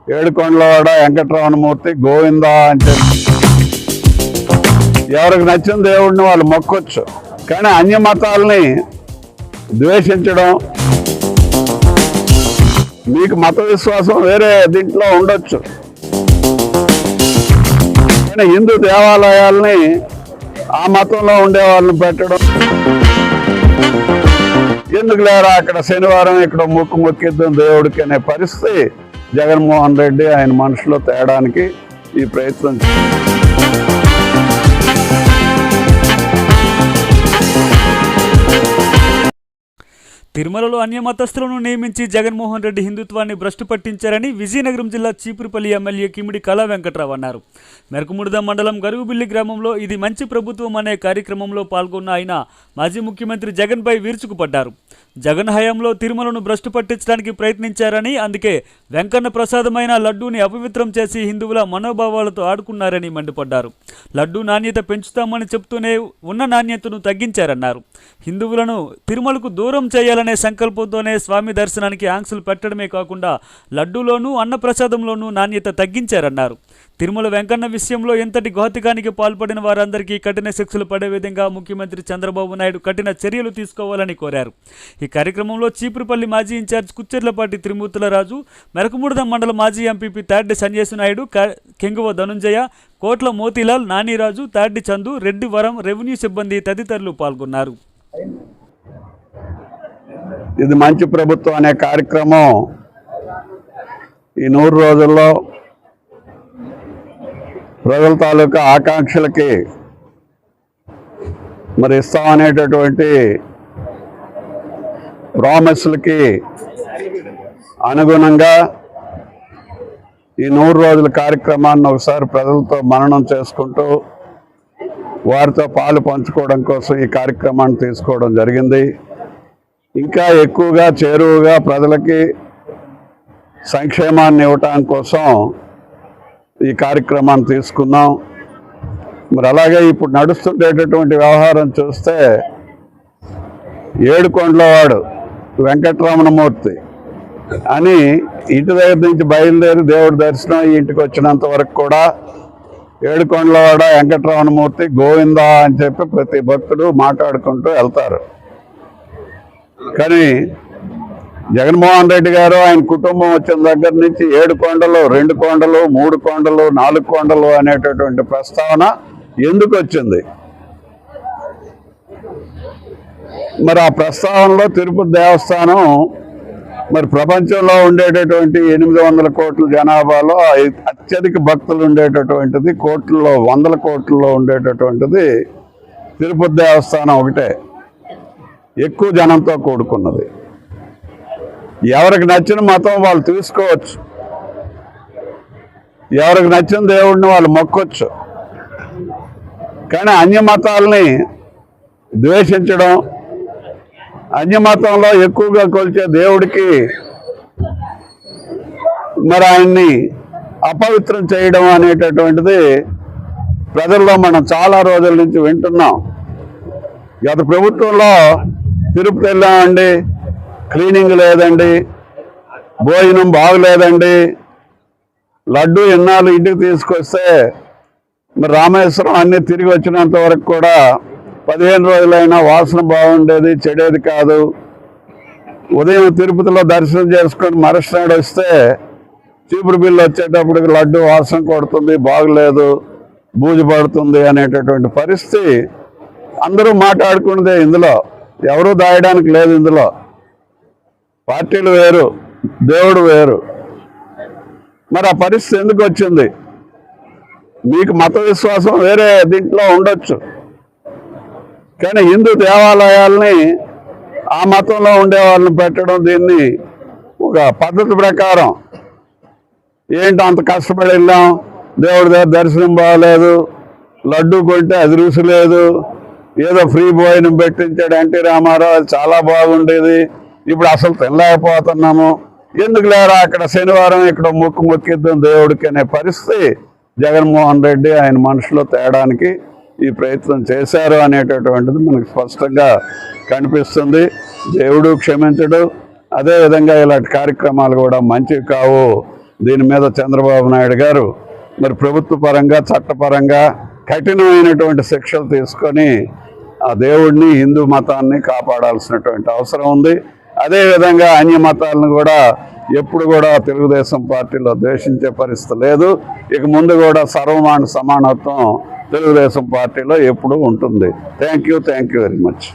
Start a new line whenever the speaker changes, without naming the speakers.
ఏడుకొండలవాడ వెంకటరమణమూర్తి గోవిందా అంటే ఎవరికి నచ్చిన దేవుడిని వాళ్ళు మొక్కొచ్చు. కానీ అన్య మతాలని ద్వేషించడం, మీకు మత విశ్వాసం వేరే దీంట్లో ఉండొచ్చు, కానీ హిందూ దేవాలయాల్ని ఆ మతంలో ఉండే వాళ్ళని పెట్టడం ఎందుకు లేరా, అక్కడ శనివారం ఇక్కడ మొక్కిద్దాం దేవుడికి అనే పరిస్థితి జగన్మోహన్ రెడ్డి ఆయన మనసులో తేడానికి ఈ ప్రయత్నం.
తిరుమలలో అన్యమతస్థులను నియమించి జగన్మోహన్ రెడ్డి హిందుత్వాన్ని భ్రష్టు పట్టించారని విజయనగరం జిల్లా చీపురుపల్లి ఎమ్మెల్యే కిమిడి కళా వెంకట్రావు అన్నారు. మెరకముడిద మండలం గరుగుబిల్లి గ్రామంలో ఇది మంచి ప్రభుత్వం అనే కార్యక్రమంలో పాల్గొన్న ఆయన మాజీ ముఖ్యమంత్రి జగన్పై విరుచుకుపడ్డారు. జగన్ హయాంలో తిరుమలను భ్రష్టు పట్టించడానికి ప్రయత్నించారని, అందుకే వెంకన్న ప్రసాదమైన లడ్డూని అపవిత్రం చేసి హిందువుల మనోభావాలతో ఆడుకున్నారని మండిపడ్డారు. లడ్డూ నాణ్యత పెంచుతామని చెప్తూనే ఉన్న నాణ్యతను తగ్గించారన్నారు. హిందువులను తిరుమలకు దూరం చేయాలనే సంకల్పంతోనే స్వామి దర్శనానికి ఆంక్షలు పెట్టడమే కాకుండా లడ్డూలోనూ అన్నప్రసాదంలోనూ నాణ్యత తగ్గించారన్నారు. తిరుమల వెంకన్న విషయంలో ఎంతటి ఘాతుకానికి పాల్పడిన వారందరికీ కఠిన శిక్షలు పడే విధంగా ముఖ్యమంత్రి చంద్రబాబు నాయుడు కఠిన చర్యలు తీసుకోవాలని కోరారు. ఈ కార్యక్రమంలో చీపురుపల్లి మాజీ ఇన్ఛార్జ్ కుచ్చెర్లపాటి త్రిమూర్తులరాజు, మెరకముడిద మండల మాజీ ఎంపీపీ తాడ్డి సంజేసు నాయుడు, కెంగువ ధనుంజయ, కోట్ల మోతీలాల్, నానిరాజు, తాడ్డి చందు, రెడ్డి వరం, రెవెన్యూ సిబ్బంది తదితరులు పాల్గొన్నారు.
ఇది మంచి ప్రభుత్వం అనే కార్యక్రమం ఈ 100 రోజుల్లో ప్రజల తాలూకా ఆకాంక్షలకి మరి ఇస్తామనేటటువంటి ప్రామిస్లకి అనుగుణంగా ఈ 100 రోజుల కార్యక్రమాన్ని ఒకసారి ప్రజలతో మననం చేసుకుంటూ వారితో పాలు పంచుకోవడం కోసం ఈ కార్యక్రమాన్ని తీసుకోవడం జరిగింది. ఇంకా ఎక్కువగా చేరువుగా ప్రజలకి సంక్షేమాన్ని ఇవ్వటం కోసం ఈ కార్యక్రమాన్ని తీసుకున్నాం. మరి అలాగే ఇప్పుడు నడుస్తుండేటటువంటి వ్యవహారం చూస్తే ఏడుకొండలవాడు వెంకటరమణమూర్తి అని ఇంటి దగ్గర నుంచి బయలుదేరి దేవుడి దర్శనం ఇంటికి వచ్చినంత వరకు కూడా ఏడుకొండలవాడ వెంకటరమణమూర్తి గోవిందా అని చెప్పి ప్రతి భక్తుడు మాట్లాడుకుంటూ వెళ్తారు. కానీ జగన్మోహన్ రెడ్డి గారు ఆయన కుటుంబం వచ్చిన దగ్గర నుంచి 7 కొండలు, 2 కొండలు, 3 కొండలు, 4 కొండలు అనేటటువంటి ప్రస్తావన ఎందుకు వచ్చింది? మరి ఆ ప్రస్తావనలో తిరుపతి దేవస్థానం మరి ప్రపంచంలో ఉండేటటువంటి 800 కోట్ల జనాభాలో అత్యధిక భక్తులు ఉండేటటువంటిది, కోట్లలో 100 కోట్లలో ఉండేటటువంటిది తిరుపతి దేవస్థానం ఒకటే ఎక్కువ జనంతో కూడుకున్నది. ఎవరికి నచ్చిన మతం వాళ్ళు తీసుకోవచ్చు, ఎవరికి నచ్చిన దేవుడిని వాళ్ళు మొక్కొచ్చు, కానీ అన్య మతాలని ద్వేషించడం, అన్య మతంలో ఎక్కువగా కొలిచే దేవుడికి మరి ఆయన్ని అపవిత్రం చేయడం అనేటటువంటిది ప్రజల్లో మనం చాలా రోజుల నుంచి వింటున్నాం. గత ప్రభుత్వంలో తిరుపతి వెళ్ళామండి, క్లీనింగ్ లేదండి, భోజనం బాగులేదండి, లడ్డు ఎన్నాళ్ళు ఇంటికి తీసుకొస్తే మరి రామేశ్వరం అన్నీ తిరిగి వచ్చినంత వరకు కూడా 15 రోజులైనా వాసన బాగుండేది, చెడేది కాదు. ఉదయం తిరుపతిలో దర్శనం చేసుకొని మరుసనాడు వస్తే చీపురుపల్లి వచ్చేటప్పటికి లడ్డు వాసన కొడుతుంది, బాగులేదు, బూజు పడుతుంది అనేటటువంటి పరిస్థితి అందరూ మాట్లాడుకున్నదే. ఇందులో ఎవరూ దాయడానికి లేదు. ఇందులో పార్టీలు వేరు, దేవుడు వేరు. మరి ఆ పరిస్థితి ఎందుకు వచ్చింది? మీకు మత విశ్వాసం వేరే దీంట్లో ఉండొచ్చు, కానీ హిందూ దేవాలయాల్ని ఆ మతంలో ఉండే వాళ్ళని పెట్టడం, దీన్ని ఒక పద్ధతి ప్రకారం ఏంటి అంత కష్టపడి వెళ్ళాం, దేవుడి దగ్గర దర్శనం బాగలేదు, లడ్డూ కొంటే అది రుచి లేదు, ఏదో ఫ్రీ భోజనం పెట్టించాడు ఎన్టీ రామారావు, అది చాలా బాగుండేది, ఇప్పుడు అసలు తినలేకపోతున్నాము, ఎందుకు లేరా అక్కడ శనివారం ఇక్కడ మొక్కిద్దాం దేవుడికి అనే పరిస్థితి జగన్మోహన్ రెడ్డి ఆయన మనసులో తేడానికి ఈ ప్రయత్నం చేశారు అనేటటువంటిది మనకు స్పష్టంగా కనిపిస్తుంది. దేవుడు క్షమించడు, అదేవిధంగా ఇలాంటి కార్యక్రమాలు కూడా మంచివి కావు. దీని మీద చంద్రబాబు నాయుడు గారు మరి ప్రభుత్వ పరంగా చట్టపరంగా కఠినమైనటువంటి శిక్షలు తీసుకొని ఆ దేవుడిని హిందూ మతాన్ని కాపాడాల్సినటువంటి అవసరం ఉంది. అదేవిధంగా అన్య మతాలను కూడా ఎప్పుడు కూడా తెలుగుదేశం పార్టీలో ద్వేషించే పరిస్థితి లేదు. ఇక ముందు కూడా సమానత్వం తెలుగుదేశం పార్టీలో ఎప్పుడూ ఉంటుంది. Thank you very much.